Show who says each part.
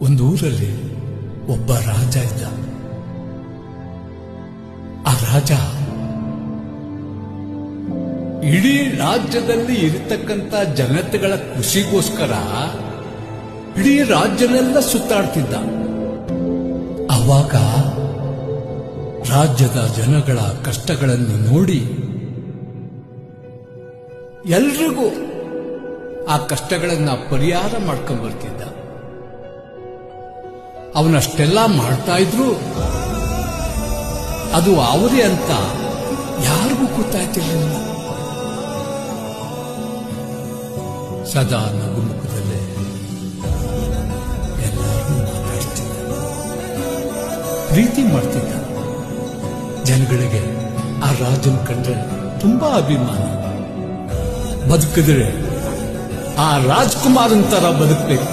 Speaker 1: ಒಂದೂರಲ್ಲಿ ಒಬ್ಬ ರಾಜ ಇದ್ದ. ಆ ರಾಜ ಇಡೀ ರಾಜ್ಯದಲ್ಲಿ ಇರತಕ್ಕಂತ ಜನತೆಗಳ ಖುಷಿಗೋಸ್ಕರ ಇಡೀ ರಾಜ್ಯನೆಲ್ಲ ಸುತ್ತಾಡ್ತಿದ್ದ. ಆವಾಗ ರಾಜ್ಯದ ಜನಗಳ ಕಷ್ಟಗಳನ್ನು ನೋಡಿ ಎಲ್ರಿಗೂ ಆ ಕಷ್ಟಗಳನ್ನ ಪರಿಹಾರ ಮಾಡ್ಕೊಂಡು ಬರ್ತಿದ್ದ. ಅವನಷ್ಟೆಲ್ಲ ಮಾಡ್ತಾ ಇದ್ರು ಅದು ಅವರೇ ಅಂತ ಯಾರಿಗೂ ಗೊತ್ತಾಯ್ತಿರಲಿಲ್ಲ. ಸದಾ ನಗುಮುಖದಲ್ಲೇ ಎಲ್ಲರೂ ಮಾತಾಡ್ತಿದ್ದ, ಪ್ರೀತಿ ಮಾಡ್ತಿದ್ದ. ಜನಗಳಿಗೆ ಆ ರಾಜನ ಕಂಡ್ರೆ ತುಂಬಾ ಅಭಿಮಾನ. ಬದುಕಿದ್ರೆ ಆ ರಾಜ್ಕುಮಾರನ್ ತರ ಬದುಕಬೇಕು